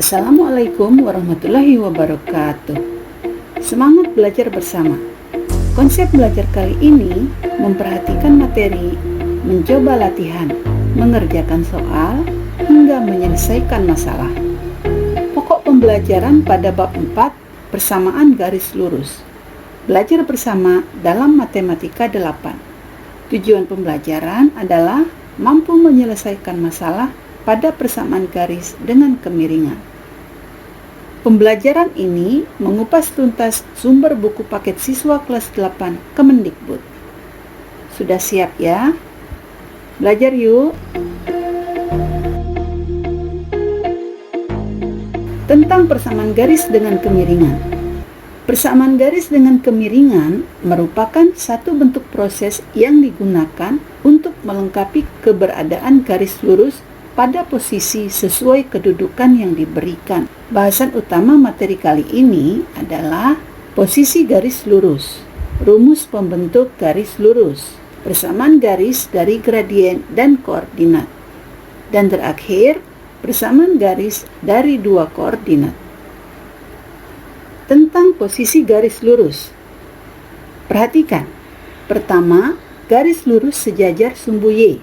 Assalamualaikum warahmatullahi wabarakatuh. Semangat belajar bersama. Konsep belajar kali ini memperhatikan materi, mencoba latihan, mengerjakan soal, hingga menyelesaikan masalah. Pokok pembelajaran pada bab 4, persamaan garis lurus. Belajar bersama dalam matematika 8. Tujuan pembelajaran adalah mampu menyelesaikan masalah pada persamaan garis dengan kemiringan. Pembelajaran ini mengupas tuntas sumber buku paket siswa kelas 8 Kemendikbud. Sudah siap ya? Belajar yuk! Tentang persamaan garis dengan kemiringan. Persamaan garis dengan kemiringan merupakan satu bentuk proses yang digunakan untuk melengkapi keberadaan garis lurus pada posisi sesuai kedudukan yang diberikan. Bahasan utama materi kali ini adalah posisi garis lurus, rumus pembentuk garis lurus, persamaan garis dari gradien dan koordinat, dan terakhir persamaan garis dari dua koordinat. Tentang posisi garis lurus. Perhatikan, pertama, garis lurus sejajar sumbu Y.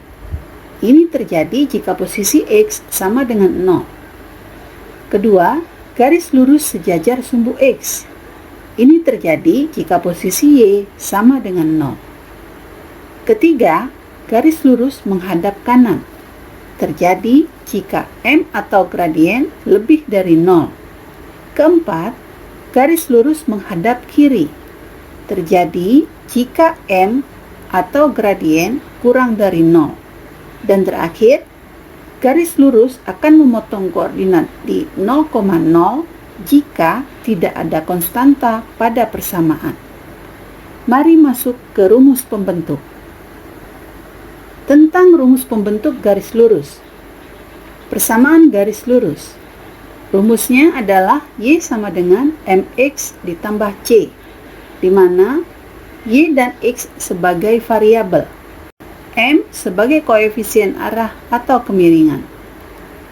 Ini terjadi jika posisi X sama dengan 0. Kedua, garis lurus sejajar sumbu X. Ini terjadi jika posisi Y sama dengan 0. Ketiga, garis lurus menghadap kanan. Terjadi jika M atau gradien lebih dari 0. Keempat, garis lurus menghadap kiri. Terjadi jika M atau gradien kurang dari 0. Dan terakhir, garis lurus akan memotong koordinat di 0,0 jika tidak ada konstanta pada persamaan. Mari masuk ke rumus pembentuk. Tentang rumus pembentuk garis lurus. Persamaan garis lurus. Rumusnya adalah Y sama dengan MX ditambah C, di mana Y dan X sebagai variabel, M sebagai koefisien arah atau kemiringan,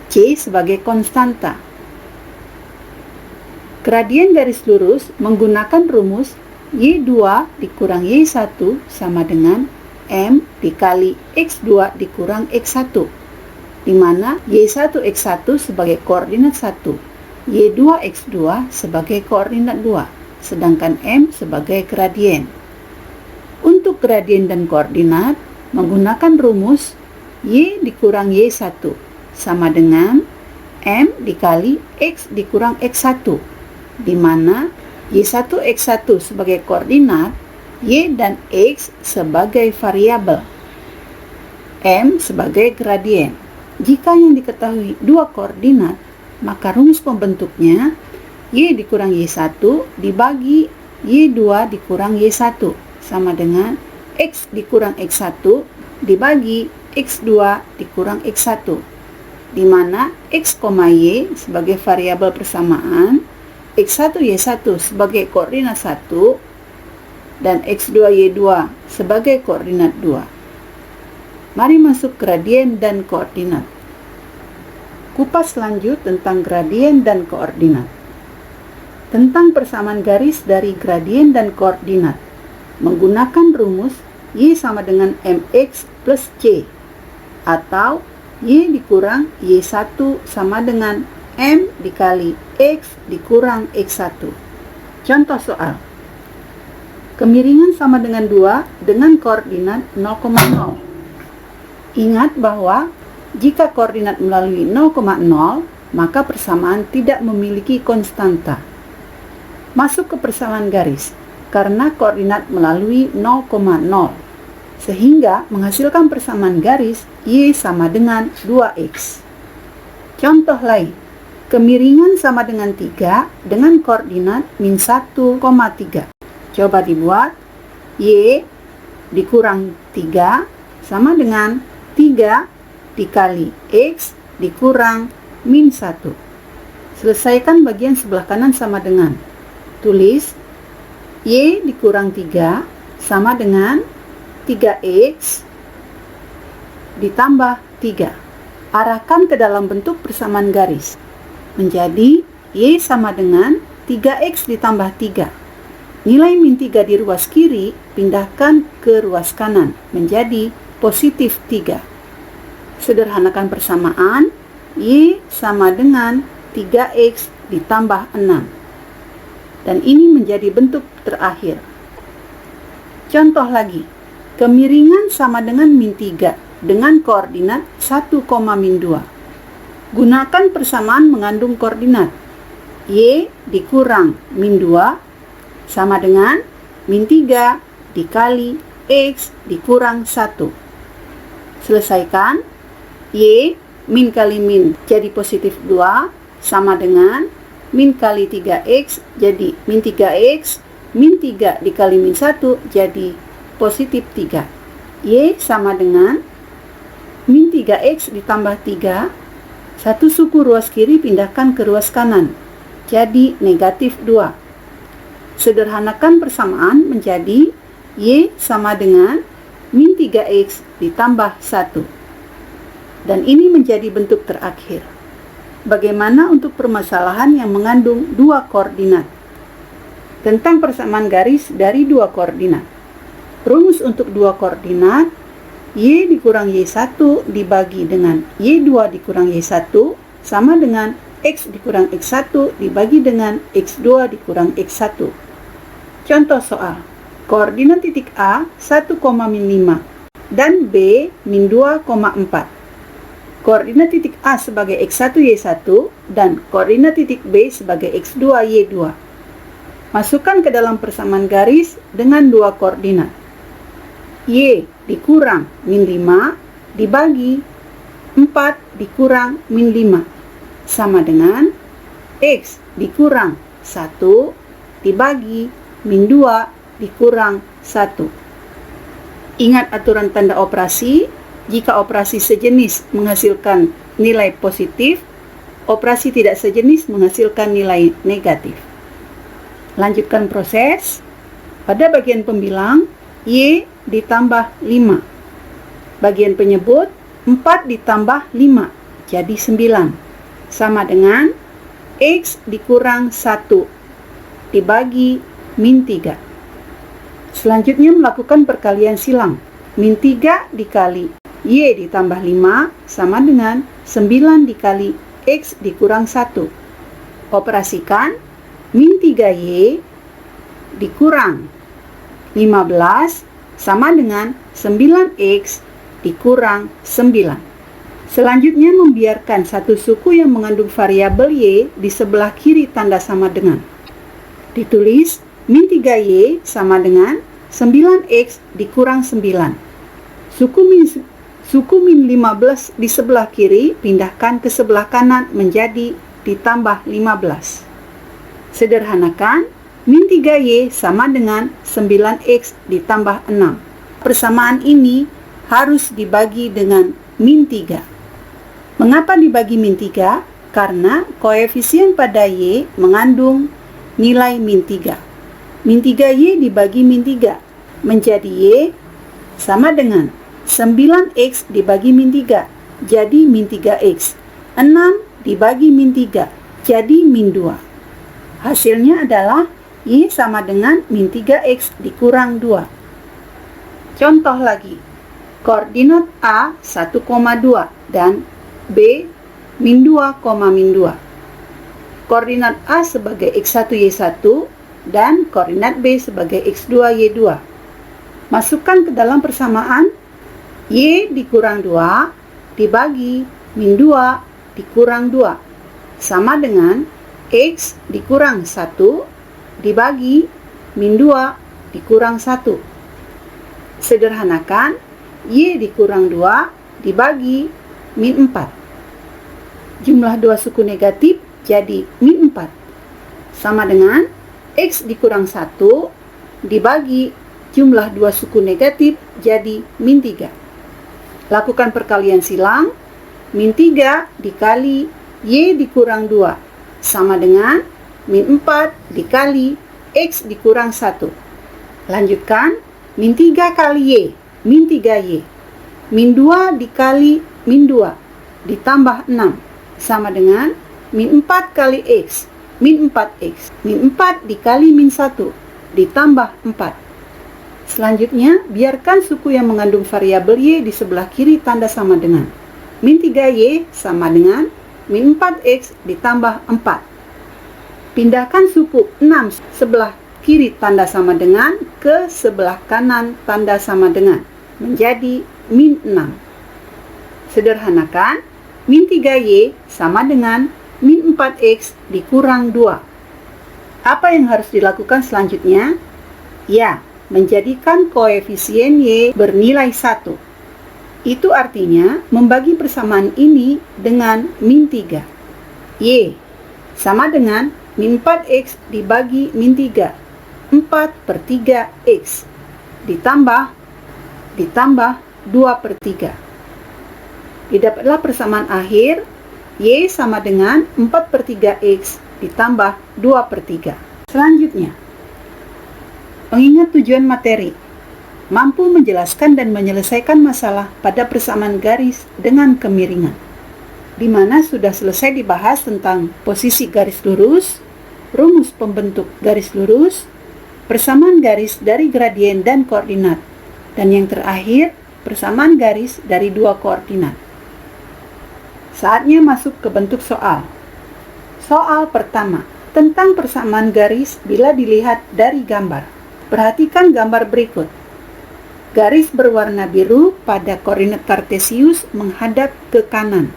C sebagai konstanta. Gradien garis lurus menggunakan rumus Y2 dikurang Y1 sama dengan M dikali X2 dikurang X1, di mana Y1 X1 sebagai koordinat 1, Y2 X2 sebagai koordinat 2, sedangkan M sebagai gradien. Untuk gradien dan koordinat, menggunakan rumus Y dikurang Y1 sama dengan M dikali X dikurang X1, di mana Y1 X1 sebagai koordinat, Y dan X sebagai variabel, M sebagai gradien. Jika yang diketahui dua koordinat, maka rumus pembentuknya Y dikurang Y1 dibagi Y2 dikurang Y1 sama dengan X dikurang X1 dibagi X2 dikurang X1, di mana X, Y sebagai variabel persamaan, X1 Y1 sebagai koordinat 1, dan X2 Y2 sebagai koordinat 2. Mari masuk gradien dan koordinat. Kupas lanjut tentang gradien dan koordinat. Tentang persamaan garis dari gradien dan koordinat. Menggunakan rumus Y sama dengan MX plus C, atau Y dikurang Y1 sama dengan M dikali X dikurang X1. Contoh soal. Kemiringan sama dengan 2 dengan koordinat 0,0. Ingat bahwa jika koordinat melalui 0,0, maka persamaan tidak memiliki konstanta. Masuk ke persamaan garis. Karena koordinat melalui 0,0, sehingga menghasilkan persamaan garis Y sama dengan 2X. Contoh lain, kemiringan sama dengan 3 dengan koordinat min 1,3. Coba dibuat, Y dikurang 3 sama dengan 3 dikali X dikurang min 1. Selesaikan bagian sebelah kanan sama dengan, tulis Y dikurang 3 sama dengan 3X ditambah 3. Arahkan ke dalam bentuk persamaan garis. menjadi Y sama dengan 3X ditambah 3. Nilai min 3 di ruas kiri pindahkan ke ruas kanan menjadi positif 3. Sederhanakan persamaan, Y sama dengan 3X ditambah 6. Dan ini menjadi bentuk terakhir. Contoh lagi, kemiringan sama dengan min 3 dengan koordinat 1, min 2. Gunakan persamaan mengandung koordinat. Y dikurang min 2 sama dengan min 3 dikali X dikurang 1. Selesaikan. Y min kali min jadi positif 2 sama dengan min kali 3X jadi min 3X, min 3 dikali min 1 jadi positif 3. Y sama dengan min 3X ditambah 3, satu suku ruas kiri pindahkan ke ruas kanan, jadi negatif 2. Sederhanakan persamaan menjadi Y sama dengan min 3X ditambah 1. Dan ini menjadi bentuk terakhir. Bagaimana untuk permasalahan yang mengandung dua koordinat? Tentang persamaan garis dari dua koordinat. Rumus untuk dua koordinat, Y dikurang Y1 dibagi dengan Y2 dikurang Y1 sama dengan X dikurang X1 dibagi dengan X2 dikurang X1. Contoh soal. Koordinat titik A 1, min 5 dan B min 2,4. Koordinat titik A sebagai X1 Y1 dan koordinat titik B sebagai X2 Y2. Masukkan ke dalam persamaan garis dengan dua koordinat. Y dikurang min 5 dibagi 4 dikurang min 5 sama dengan X dikurang 1 dibagi min 2 dikurang 1. Ingat aturan tanda operasi. Jika operasi sejenis menghasilkan nilai positif, operasi tidak sejenis menghasilkan nilai negatif. Lanjutkan proses. Pada bagian pembilang, Y ditambah 5. Bagian penyebut, 4 ditambah 5, jadi 9. Sama dengan X dikurang 1 dibagi min 3. Selanjutnya melakukan perkalian silang. Min 3 dikali Y ditambah 5 sama dengan 9 dikali X dikurang 1. Operasikan. Min 3Y dikurang 15 sama dengan 9X dikurang 9. Selanjutnya membiarkan satu suku yang mengandung variabel Y di sebelah kiri tanda sama dengan. Ditulis min 3Y sama dengan 9X dikurang 9. Suku min 15 di sebelah kiri pindahkan ke sebelah kanan menjadi ditambah 15. Sederhanakan. Min 3Y sama dengan 9X ditambah 6. Persamaan ini harus dibagi dengan min 3. Mengapa dibagi min 3? Karena koefisien pada Y mengandung nilai min 3. Min 3Y dibagi min 3 menjadi Y sama dengan 9X dibagi min 3 jadi min 3X. 6 dibagi min 3 jadi min 2. Hasilnya adalah Y sama dengan min 3X dikurang 2. Contoh lagi. Koordinat A 1,2 dan B min 2, min 2. Koordinat A sebagai X1 Y1 dan koordinat B sebagai X2 Y2. Masukkan ke dalam persamaan. Y dikurang 2 dibagi min 2 dikurang 2 sama dengan X dikurang 1 dibagi min 2 dikurang 1. Sederhanakan. Y dikurang 2 dibagi min 4. Jumlah dua suku negatif jadi min 4. Sama dengan X dikurang 1 dibagi jumlah dua suku negatif jadi min 3. Lakukan perkalian silang. Min 3 dikali Y dikurang 2 sama dengan min 4 dikali X dikurang 1. Lanjutkan. Min 3 kali Y, min 3Y. Min 2 dikali min 2 ditambah 6 sama dengan min 4 kali X, min 4X. Min 4 dikali min 1, ditambah 4. Selanjutnya, biarkan suku yang mengandung variabel Y di sebelah kiri tanda sama dengan. Min 3Y sama dengan min 4X ditambah 4. Pindahkan suku 6 sebelah kiri tanda sama dengan ke sebelah kanan tanda sama dengan, menjadi min 6. Sederhanakan, min 3Y sama dengan min 4X dikurang 2. Apa yang harus dilakukan selanjutnya? Ya, menjadikan koefisien Y bernilai 1. Itu artinya membagi persamaan ini dengan min 3. Y sama dengan min 4X dibagi min 3. 4/3X ditambah 2/3. Didapatlah persamaan akhir Y sama dengan 4/3X ditambah 2/3. Selanjutnya, pengingat tujuan materi, mampu menjelaskan dan menyelesaikan masalah pada persamaan garis dengan kemiringan, di mana sudah selesai dibahas tentang posisi garis lurus, rumus pembentuk garis lurus, persamaan garis dari gradien dan koordinat, dan yang terakhir, persamaan garis dari dua koordinat. Saatnya masuk ke bentuk soal. Soal pertama, tentang persamaan garis bila dilihat dari gambar. Perhatikan gambar berikut. Garis berwarna biru pada koordinat kartesius menghadap ke kanan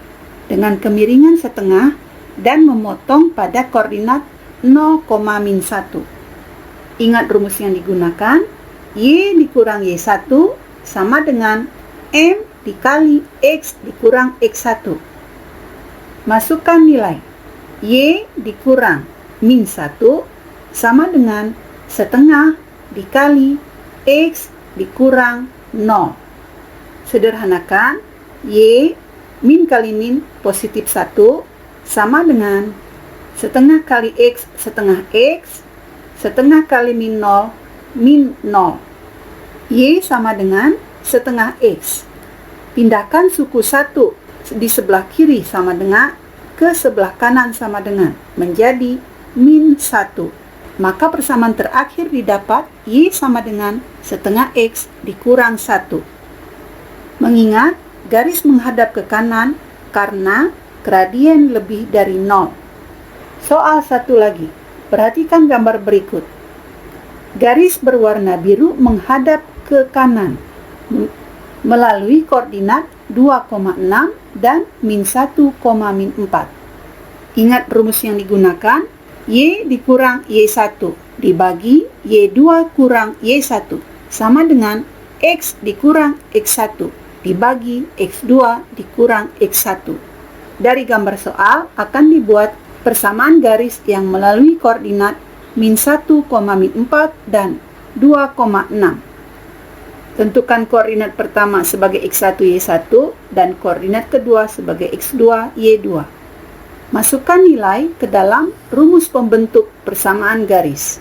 dengan kemiringan setengah dan memotong pada koordinat 0,-1. Ingat rumus yang digunakan, Y dikurang Y1 sama dengan M dikali X dikurang X1. Masukkan nilai. Y dikurang min 1 sama dengan setengah dikali X dikurang 0. Sederhanakan, Y min kali min positif 1 sama dengan setengah kali X setengah X, setengah kali min 0, min 0. Y sama dengan setengah X. Pindahkan suku 1 di sebelah kiri sama dengan ke sebelah kanan sama dengan, menjadi min 1. Maka persamaan terakhir didapat Y sama dengan setengah X dikurang 1. Mengingat garis menghadap ke kanan karena gradien lebih dari 0. Soal satu lagi. Perhatikan gambar berikut. Garis berwarna biru menghadap ke kanan melalui koordinat 2,6 dan min 1,-4. Ingat rumus yang digunakan, Y dikurang Y1 dibagi Y2 kurang Y1 sama dengan X dikurang X1 dibagi X2 dikurang X1. Dari gambar soal akan dibuat persamaan garis yang melalui koordinat min 1,-4 dan 2,6. Tentukan koordinat pertama sebagai X1 Y1 dan koordinat kedua sebagai X2 Y2. Masukkan nilai ke dalam rumus pembentuk persamaan garis.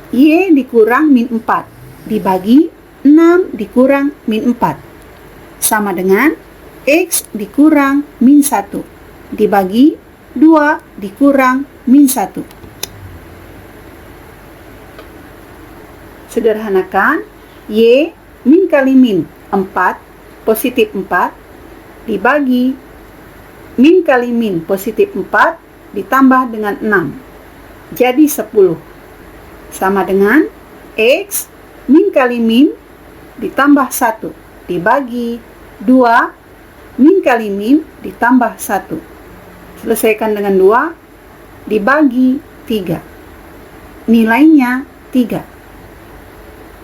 Y dikurang min 4 dibagi 6 dikurang min 4 sama dengan X dikurang min 1 dibagi 2 dikurang min 1. Sederhanakan, Y min kali min 4 positif 4 dibagi min kali min positif 4 ditambah dengan 6 jadi 10 sama dengan X min kali min ditambah 1 dibagi 2 min kali min ditambah 1. Selesaikan dengan 2 dibagi 3. Nilainya 3.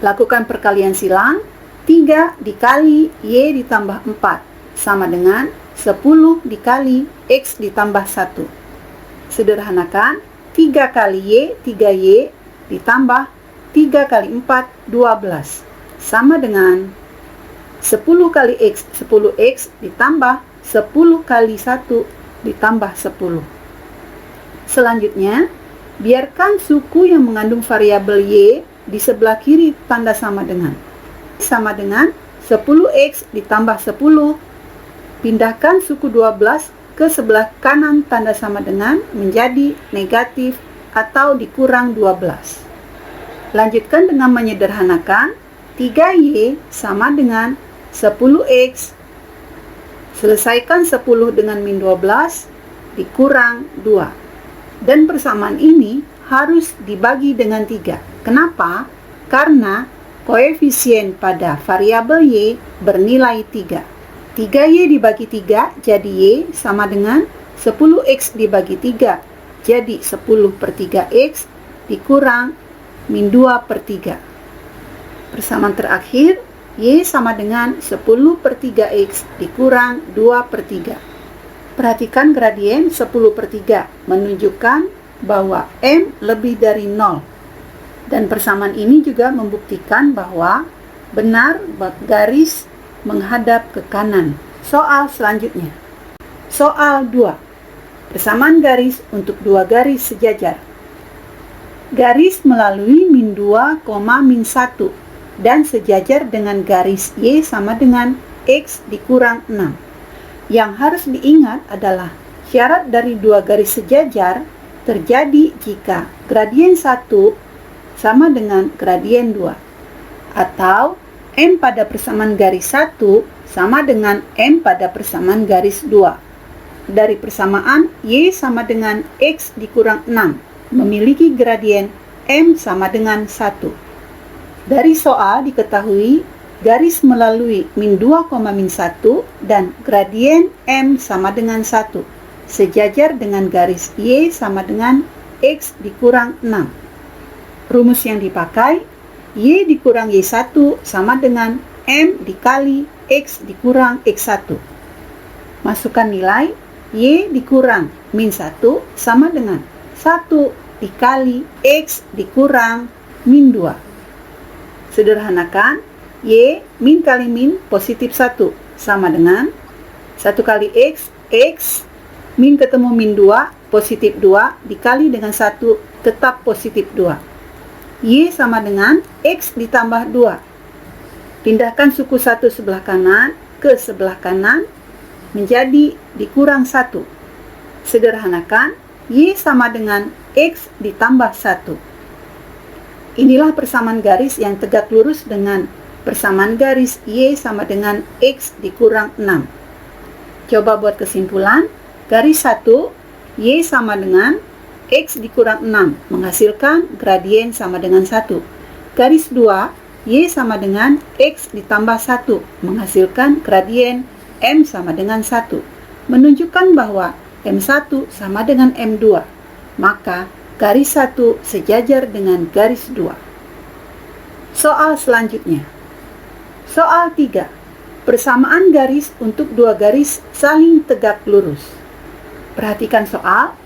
Lakukan perkalian silang. 3 dikali Y ditambah 4 sama dengan 10 dikali X ditambah 1. Sederhanakan, 3 kali Y 3Y ditambah 3 kali 4 12 sama dengan 10 kali X 10X ditambah 10 kali 1 ditambah 10. Selanjutnya, biarkan suku yang mengandung variabel Y di sebelah kiri tanda sama dengan 10X ditambah 10. Pindahkan suku 12 ke ke sebelah kanan tanda sama dengan menjadi negatif atau dikurang 12. Lanjutkan dengan menyederhanakan. 3Y sama dengan 10X. Selesaikan 10 dengan min 12 dikurang 2. Dan persamaan ini harus dibagi dengan 3. Kenapa? Karena koefisien pada variabel Y bernilai 3. 3Y dibagi 3 jadi Y sama dengan 10X dibagi 3 jadi 10/3X dikurang min 2/3. Persamaan terakhir, Y sama dengan 10/3X dikurang 2/3. Perhatikan gradien 10/3 menunjukkan bahwa M lebih dari 0. Dan persamaan ini juga membuktikan bahwa benar garis menghadap ke kanan. Soal selanjutnya. Soal 2. Persamaan garis untuk dua garis sejajar. Garis melalui min 2, min 1 dan sejajar dengan garis Y sama dengan X dikurang 6. Yang harus diingat adalah syarat dari dua garis sejajar terjadi jika gradien 1 sama dengan gradien 2 atau M pada persamaan garis 1 sama dengan M pada persamaan garis 2. Dari persamaan Y sama dengan X dikurang 6 memiliki gradien M sama dengan 1. Dari soal diketahui garis melalui min 2, min 1 dan gradien M sama dengan 1 sejajar dengan garis Y sama dengan X dikurang 6. Rumus yang dipakai Y dikurang Y1 sama dengan M dikali X dikurang X1. Masukkan nilai Y dikurang min 1 sama dengan 1 dikali X dikurang min 2. Sederhanakan, Y min kali min positif 1 sama dengan 1 kali X, X min ketemu min 2 positif 2 dikali dengan 1 tetap positif 2. Y sama dengan X ditambah 2. Pindahkan suku 1 sebelah kanan ke sebelah kanan menjadi dikurang 1. Sederhanakan, Y sama dengan X ditambah 1. Inilah persamaan garis yang tegak lurus dengan persamaan garis Y sama dengan X dikurang 6. Coba buat kesimpulan. Garis 1, Y sama dengan X dikurang 6 menghasilkan gradien sama dengan 1. Garis 2, Y sama dengan X ditambah 1 menghasilkan gradien M sama dengan 1. Menunjukkan bahwa M1 sama dengan M2. Maka garis 1 sejajar dengan garis 2. Soal selanjutnya. Soal 3. Persamaan garis untuk dua garis saling tegak lurus. Perhatikan soal.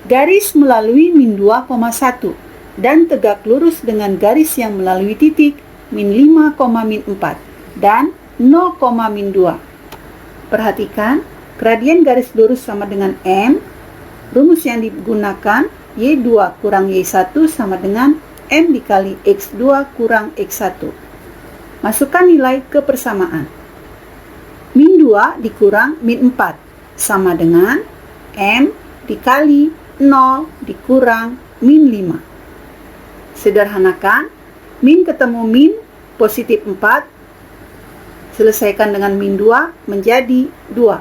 Garis melalui min 2, 1 dan tegak lurus dengan garis yang melalui titik min 5, min 4 dan 0, min 2. Perhatikan, gradien garis lurus sama dengan M. Rumus yang digunakan Y2 kurang Y1 sama dengan M dikali X2 kurang X1. Masukkan nilai ke persamaan. Min 2 dikurang min 4 sama dengan M dikali 0 dikurang min 5. Sederhanakan, min ketemu min positif 4. Selesaikan dengan min 2 menjadi 2.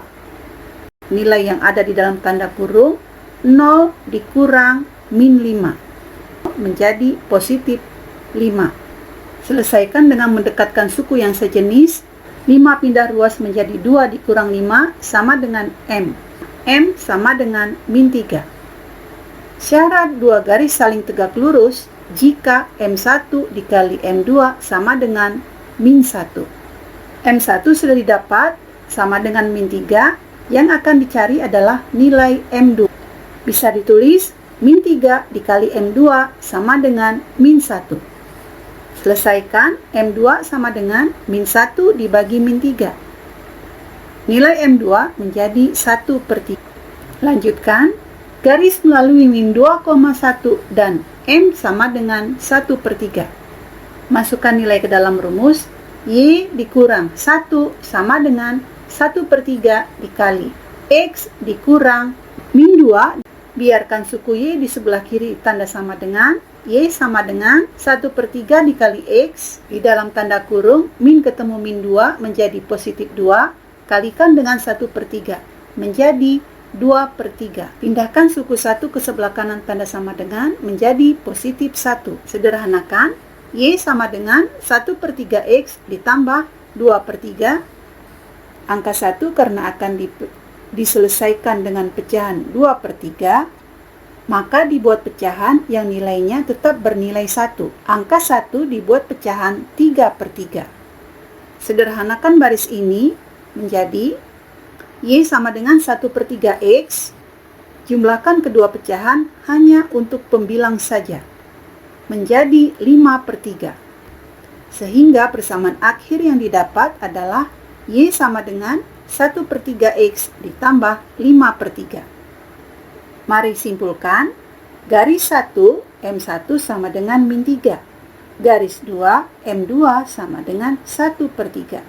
Nilai yang ada di dalam tanda kurung 0 dikurang min 5 menjadi positif 5. Selesaikan dengan mendekatkan suku yang sejenis. 5 pindah ruas menjadi 2 dikurang 5 sama dengan M. M sama dengan min 3. Syarat dua garis saling tegak lurus jika M1 dikali M2 sama dengan min 1. M1 sudah didapat sama dengan min 3. Yang akan dicari adalah nilai M2. Bisa ditulis min 3 dikali M2 sama dengan min 1. Selesaikan, M2 sama dengan min 1 dibagi min 3. Nilai M2 menjadi 1/3. Lanjutkan, garis melalui min 2,1 dan M sama dengan 1/3. Masukkan nilai ke dalam rumus. Y dikurang 1 sama dengan 1/3 dikali X dikurang min 2, biarkan suku Y di sebelah kiri tanda sama dengan, Y sama dengan 1/3 dikali X, di dalam tanda kurung, min ketemu min 2 menjadi positif 2, kalikan dengan 1/3, menjadi 2/3. Pindahkan suku 1 ke sebelah kanan tanda sama dengan menjadi positif 1. Sederhanakan, Y sama dengan 1/3 X ditambah 2/3. Angka 1 karena akan diselesaikan dengan pecahan 2/3, maka dibuat pecahan yang nilainya tetap bernilai 1. Angka 1 dibuat pecahan 3/3. Sederhanakan baris ini menjadi Y sama dengan 1/3 X, jumlahkan kedua pecahan hanya untuk pembilang saja, menjadi 5/3. Sehingga persamaan akhir yang didapat adalah Y sama dengan 1/3 X ditambah 5/3. Mari simpulkan, garis 1 M1 sama dengan min 3, garis 2 M2 sama dengan 1/3.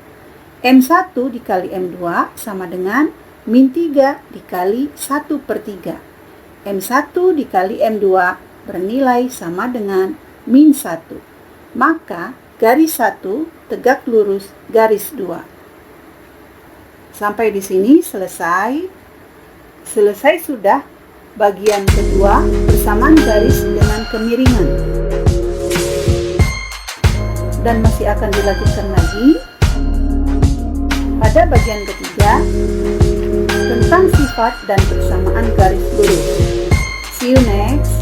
M1 dikali M2 sama dengan min 3 dikali 1/3. M1 dikali M2 bernilai sama dengan min 1. Maka garis 1 tegak lurus garis 2. Sampai di sini selesai. Selesai sudah bagian kedua persamaan garis dengan kemiringan. Dan masih akan dilanjutkan lagi pada bagian ketiga tentang sifat dan persamaan garis lurus. See you next.